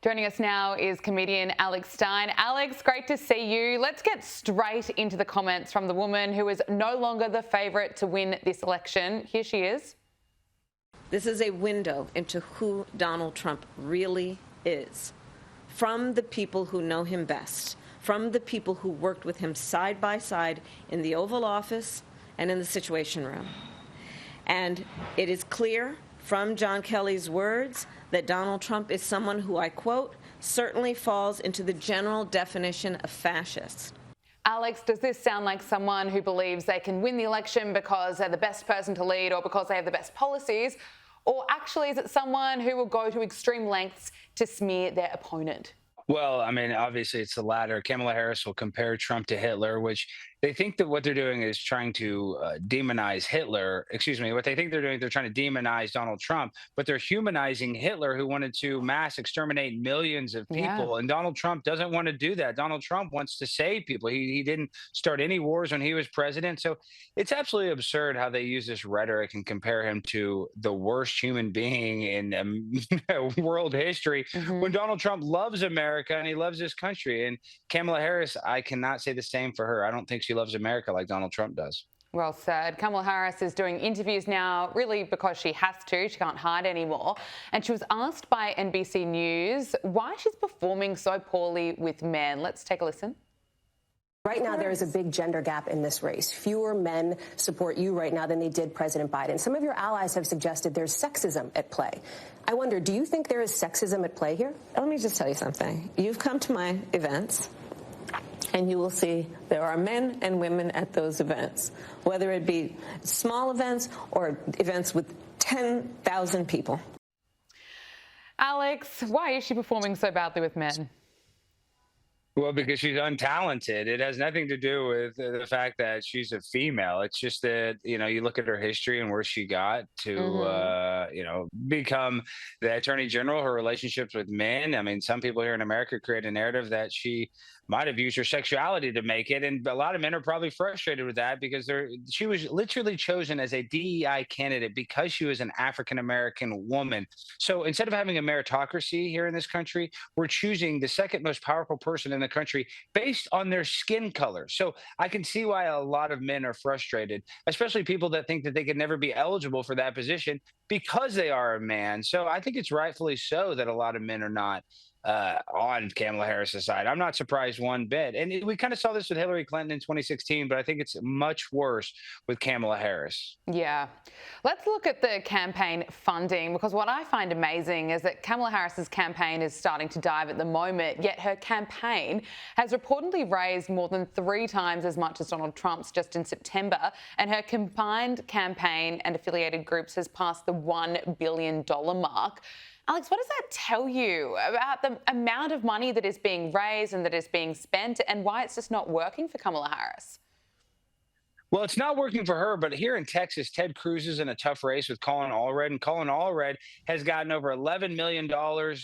Joining us now is comedian Alex Stein. Alex, great to see you. Let's get straight into the comments from the woman who is no longer the favourite to win this election. Here she is. This is a window into who Donald Trump really is. From the people who know him best, from the people who worked with him side by side in the Oval Office and in the Situation Room. And it is clear from John Kelly's words that Donald Trump is someone who, I quote, certainly falls into the general definition of fascist. Alex, does this sound like someone who believes they can win the election because they're the best person to lead or because they have the best policies? Or actually, is it someone who will go to extreme lengths to smear their opponent? Well, I mean, obviously it's the latter. Kamala Harris will compare Trump to Hitler, which they think that what they're doing is trying to demonize Hitler. Excuse me. What they think they're doing, they're trying to demonize Donald Trump, but they're humanizing Hitler, who wanted to mass exterminate millions of people. Yeah. And Donald Trump doesn't want to do that. Donald Trump wants to save people. He didn't start any wars when he was president. So it's absolutely absurd how they use this rhetoric and compare him to the worst human being in world history when Donald Trump loves America and he loves this country. And Kamala Harris, I cannot say the same for her. I don't think she loves America like Donald Trump does. Well said. Kamala Harris is doing interviews now really because she has to. She can't hide anymore. And she was asked by NBC News why she's performing so poorly with men. Let's take a listen. Right now, there is a big gender gap in this race. Fewer men support you right now than they did President Biden. Some of your allies have suggested there's sexism at play. I wonder, do you think there is sexism at play here? Let me just tell you something. You've come to my events, and you will see there are men and women at those events, whether it be small events or events with 10,000 people. Alex, why is she performing so badly with men? Well, because she's untalented. It has nothing to do with the fact that she's a female. It's just that, you look at her history and where she got to, become the attorney general, her relationships with men. I mean, some people here in America create a narrative that she might have used her sexuality to make it. And a lot of men are probably frustrated with that because she was literally chosen as a DEI candidate because she was an African-American woman. So instead of having a meritocracy here in this country, we're choosing the second most powerful person in the country based on their skin color. So I can see why a lot of men are frustrated, especially people that think that they could never be eligible for that position because they are a man. So I think it's rightfully so that a lot of men are not on Kamala Harris's side. I'm not surprised one bit. And we kind of saw this with Hillary Clinton in 2016, but I think it's much worse with Kamala Harris. Yeah. Let's look at the campaign funding, because what I find amazing is that Kamala Harris's campaign is starting to dive at the moment, yet her campaign has reportedly raised more than 3 times as much as Donald Trump's just in September, and her combined campaign and affiliated groups has passed the $1 billion mark. Alex, what does that tell you about the amount of money that is being raised and that is being spent and why it's just not working for Kamala Harris? Well, it's not working for her, but here in Texas, Ted Cruz is in a tough race with Colin Allred, and Colin Allred has gotten over $11 million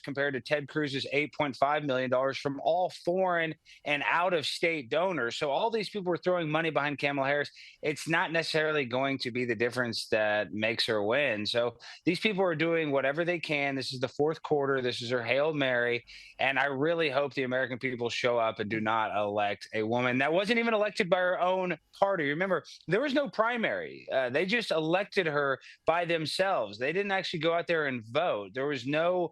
compared to Ted Cruz's $8.5 million from all foreign and out-of-state donors. So all these people are throwing money behind Kamala Harris. It's not necessarily going to be the difference that makes her win. So these people are doing whatever they can. This is the fourth quarter. This is her Hail Mary. And I really hope the American people show up and do not elect a woman that wasn't even elected by her own party. Remember, there was no primary. They just elected her by themselves. They didn't actually go out there and vote. There was no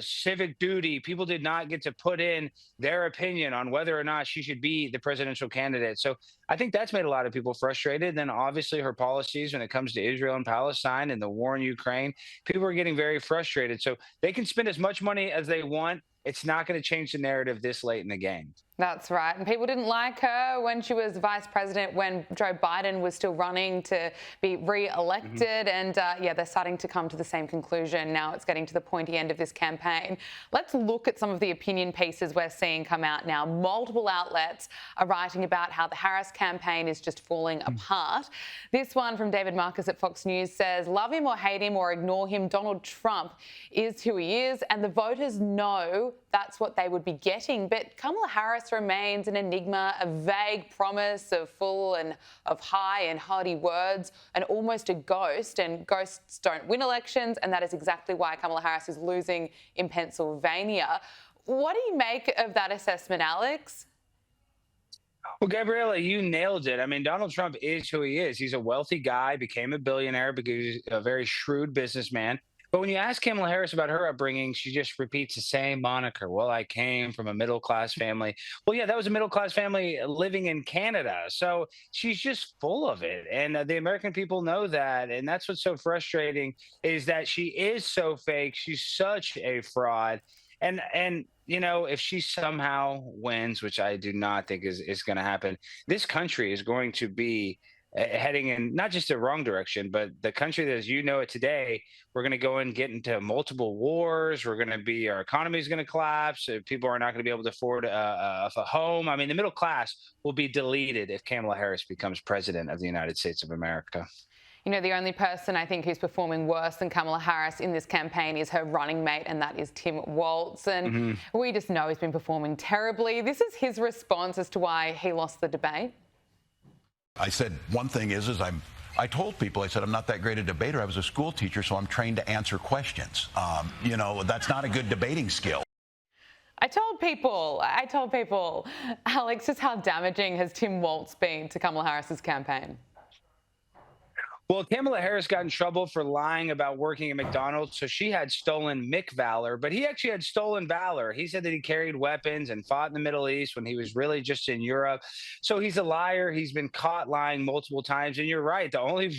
civic duty. People did not get to put in their opinion on whether or not she should be the presidential candidate. So I think that's made a lot of people frustrated. Then obviously her policies when it comes to Israel and Palestine and the war in Ukraine, people are getting very frustrated. So they can spend as much money as they want. It's not going to change the narrative this late in the game. That's right. And people didn't like her when she was vice president, when Joe Biden was still running to be re-elected. And they're starting to come to the same conclusion. Now it's getting to the pointy end of this campaign. Let's look at some of the opinion pieces we're seeing come out now. Multiple outlets are writing about how the Harris campaign is just falling apart. This one from David Marcus at Fox News says, love him or hate him or ignore him, Donald Trump is who he is. And the voters know that's what they would be getting. But Kamala Harris remains an enigma, a vague promise of full and of high and hearty words, and almost a ghost. And ghosts don't win elections, and that is exactly why Kamala Harris is losing in Pennsylvania. What do you make of that assessment, Alex? Well, Gabriella, you nailed it. I mean, Donald Trump is who he is. He's a wealthy guy, became a billionaire because he's a very shrewd businessman. But when you ask Kamala Harris about her upbringing, she just repeats the same moniker. Well, I came from a middle-class family. Well, yeah, that was a middle-class family living in Canada. So she's just full of it. And the American people know that. And that's what's so frustrating is that she is so fake. She's such a fraud. And you know, if she somehow wins, which I do not think is going to happen, this country is going to be heading in not just the wrong direction, but the country that, as you know it today, we're going to go and get into multiple wars. We're going to be, our economy is going to collapse. People are not going to be able to afford a home. I mean, the middle class will be deleted if Kamala Harris becomes president of the United States of America. You know, the only person I think who's performing worse than Kamala Harris in this campaign is her running mate, and that is Tim Waltz. And we just know he's been performing terribly. This is his response as to why he lost the debate. I said, one thing is I told people, I said, I'm not that great a debater. I was a school teacher, so I'm trained to answer questions. You know, that's not a good debating skill. I told people, Alex, just how damaging has Tim Waltz been to Kamala Harris's campaign? Well, Kamala Harris got in trouble for lying about working at McDonald's, so she had stolen Mick Valor, but he actually had stolen valor. He said that he carried weapons and fought in the Middle East when he was really just in Europe. So he's a liar. He's been caught lying multiple times. And you're right, the only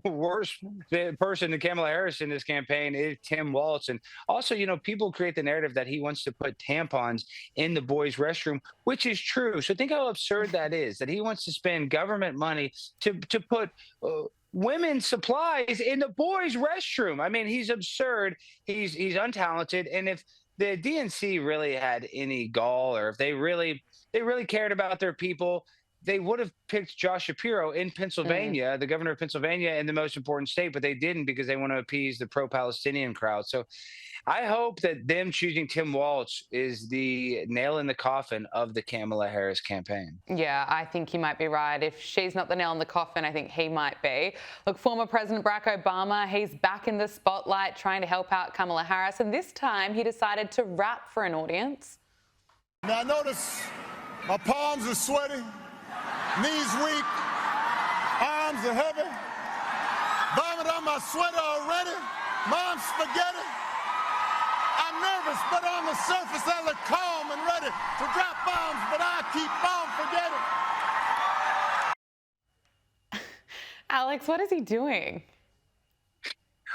worse person than Kamala Harris in this campaign is Tim Waltz. And also, you know, people create the narrative that he wants to put tampons in the boys' restroom, which is true. So think how absurd that is, that he wants to spend government money to put women's supplies in the boys' restroom. I mean, he's absurd. He's untalented. And if the DNC really had any gall, or if they really cared about their people, they would have picked Josh Shapiro in Pennsylvania, the governor of Pennsylvania, in the most important state, but they didn't because they want to appease the pro-Palestinian crowd. So I hope that them choosing Tim Waltz is the nail in the coffin of the Kamala Harris campaign. Yeah, I think you might be right. If she's not the nail in the coffin, I think he might be. Look, former President Barack Obama, he's back in the spotlight trying to help out Kamala Harris, and this time he decided to rap for an audience. Now, notice my palms are sweaty, knees weak, arms are heavy, vomit on my sweater already, mom's spaghetti. I'm nervous, but on the surface I look calm and ready to drop bombs, but I keep on forgetting. Alex, what is he doing?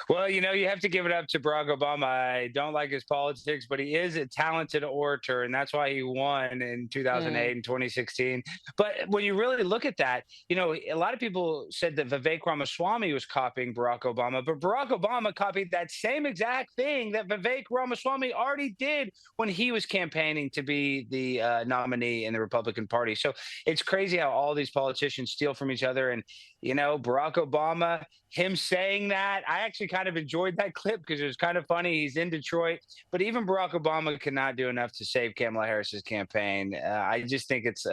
Well, you know, you have to give it up to Barack Obama. I don't like his politics, but he is a talented orator, and that's why he won in 2008 and 2016. But when you really look at that, you know, a lot of people said that Vivek Ramaswamy was copying Barack Obama, but Barack Obama copied that same exact thing that Vivek Ramaswamy already did when he was campaigning to be the nominee in the Republican Party. So it's crazy how all these politicians steal from each other. And, you know, Barack Obama, him saying that, I actually kind of enjoyed that clip because it was kind of funny. He's in Detroit, but even Barack Obama cannot do enough to save Kamala Harris's campaign. I just think it's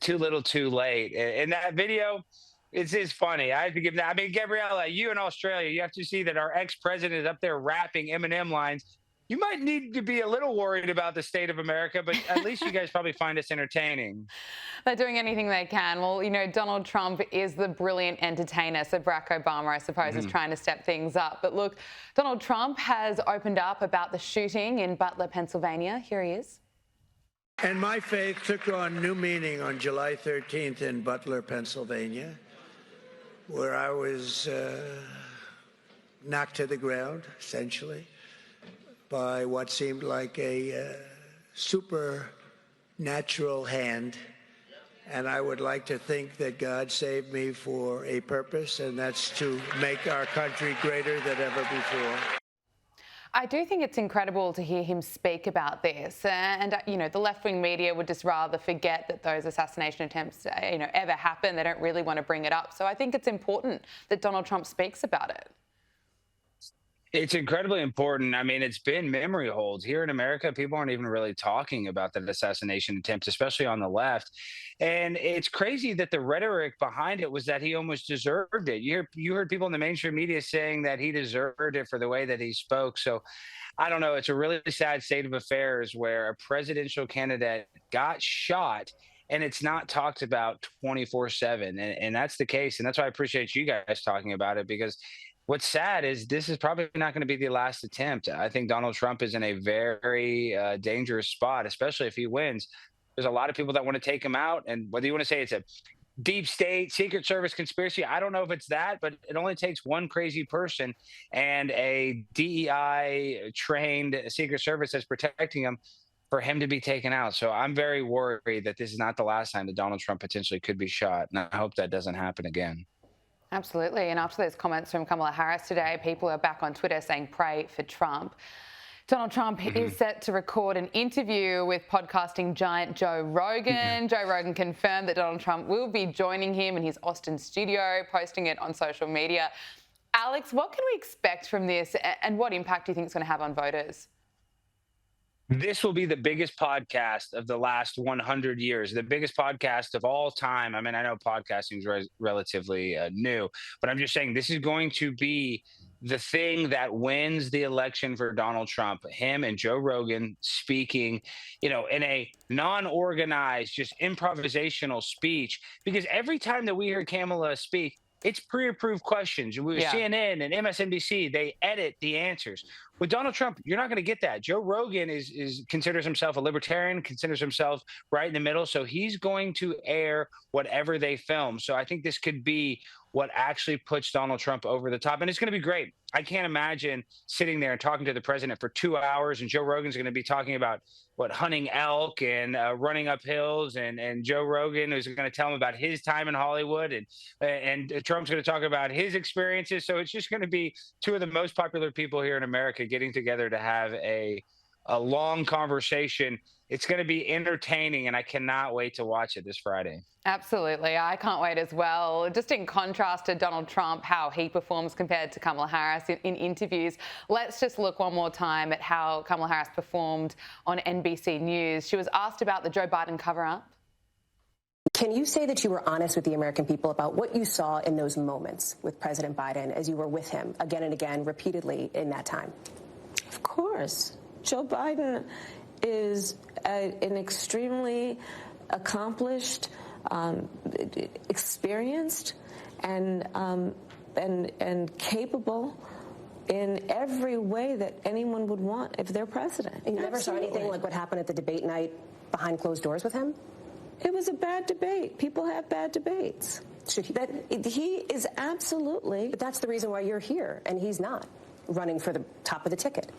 too little too late. And that video, it's funny. I have to give that. I mean, Gabriella, you in Australia, you have to see that our ex-president is up there rapping Eminem lines. You might need to be a little worried about the state of America, but at least you guys probably find us entertaining. They're doing anything they can. Well, you know, Donald Trump is the brilliant entertainer, so Barack Obama, I suppose, is trying to step things up. But look, Donald Trump has opened up about the shooting in Butler, Pennsylvania. Here he is. And my faith took on new meaning on July 13th in Butler, Pennsylvania, where I was knocked to the ground, essentially, by what seemed like a supernatural hand. And I would like to think that God saved me for a purpose, and that's to make our country greater than ever before. I do think it's incredible to hear him speak about this. And, you know, the left-wing media would just rather forget that those assassination attempts, you know, ever happen. They don't really want to bring it up. So I think it's important that Donald Trump speaks about it. It's incredibly important. I mean, it's been memory holds here in America. People aren't even really talking about that assassination attempt, especially on the left. And it's crazy that the rhetoric behind it was that he almost deserved it. You heard people in the mainstream media saying that he deserved it for the way that he spoke. So I don't know. It's a really sad state of affairs where a presidential candidate got shot and it's not talked about 24/7. And that's the case. And that's why I appreciate you guys talking about it, because what's sad is this is probably not going to be the last attempt. I think Donald Trump is in a very dangerous spot, especially if he wins. There's a lot of people that want to take him out. And whether you want to say it's a deep state, Secret Service conspiracy, I don't know if it's that, but it only takes one crazy person and a DEI trained Secret Service that's protecting him for him to be taken out. So I'm very worried that this is not the last time that Donald Trump potentially could be shot. And I hope that doesn't happen again. Absolutely. And after those comments from Kamala Harris today, people are back on Twitter saying pray for Trump. Donald Trump is set to record an interview with podcasting giant Joe Rogan. Joe Rogan confirmed that Donald Trump will be joining him in his Austin studio, posting it on social media. Alex, what can we expect from this, and what impact do you think it's going to have on voters? This will be the biggest podcast of the last 100 years, the biggest podcast of all time. I mean, I know podcasting is relatively new, but I'm just saying this is going to be the thing that wins the election for Donald Trump. Him and Joe Rogan speaking, in a non-organized, just improvisational speech, because every time that we hear Kamala speak, it's pre-approved questions. CNN and MSNBC, they edit the answers. With Donald Trump, you're not going to get that. Joe Rogan considers himself a libertarian, considers himself right in the middle. So he's going to air whatever they film. So I think this could be what actually puts Donald Trump over the top. And it's going to be great. I can't imagine sitting there and talking to the president for 2 hours, and Joe Rogan's going to be talking about hunting elk and running up hills, and Joe Rogan is going to tell him about his time in Hollywood, and Trump's going to talk about his experiences. So it's just going to be two of the most popular people here in America getting together to have a long conversation. It's going to be entertaining, and I cannot wait to watch it this Friday. Absolutely. I can't wait as well. Just in contrast to Donald Trump, how he performs compared to Kamala Harris in interviews, let's just look one more time at how Kamala Harris performed on NBC News. She was asked about the Joe Biden cover-up. Can you say that you were honest with the American people about what you saw in those moments with President Biden as you were with him again and again, repeatedly in that time? Of course. Joe Biden is an extremely accomplished, experienced, and capable in every way that anyone would want if they're president. And you never saw anything like what happened at the debate night behind closed doors with him? It was a bad debate. People have bad debates. He is absolutely. But that's the reason why you're here, and he's not running for the top of the ticket.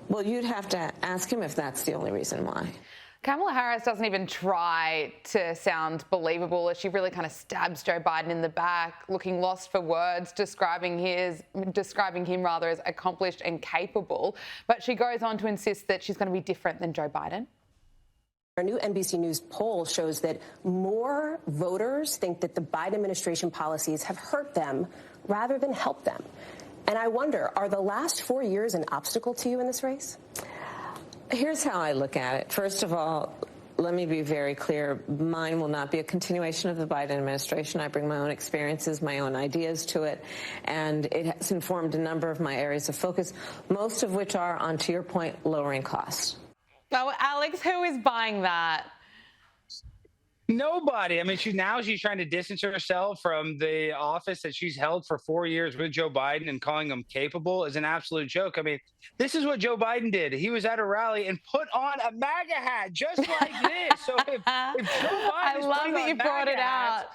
Well, you'd have to ask him if that's the only reason why. Kamala Harris doesn't even try to sound believable as she really kind of stabs Joe Biden in the back, looking lost for words, describing him rather as accomplished and capable. But she goes on to insist that she's going to be different than Joe Biden. A new NBC News poll shows that more voters think that the Biden administration policies have hurt them rather than helped them. And I wonder, are the last 4 years an obstacle to you in this race? Here's how I look at it. First of all, let me be very clear. Mine will not be a continuation of the Biden administration. I bring my own experiences, my own ideas to it, and it has informed a number of my areas of focus, most of which are, on, to your point, lowering costs. Oh, Alex, who is buying that? Nobody. I mean, she's trying to distance herself from the office that she's held for 4 years with Joe Biden, and calling him capable is an absolute joke. I mean, this is what Joe Biden did. He was at a rally and put on a MAGA hat just like this. So if Joe Biden I love that you brought it out.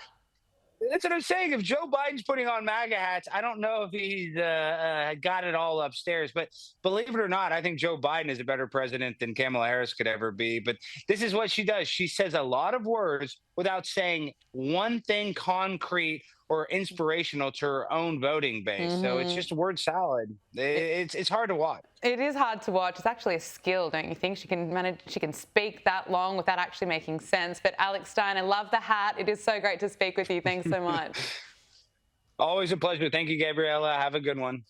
That's what I'm saying. If Joe Biden's putting on MAGA hats, I don't know if he's got it all upstairs. But believe it or not, I think Joe Biden is a better president than Kamala Harris could ever be. But this is what she does. She says a lot of words without saying one thing concrete or inspirational to her own voting base. So it's just word salad. It's hard to watch. It is hard to watch. It's actually a skill, don't you think? She can speak that long without actually making sense. But Alex Stein, I love the hat. It is so great to speak with you. Thanks so much. Always a pleasure. Thank you, Gabriella. Have a good one.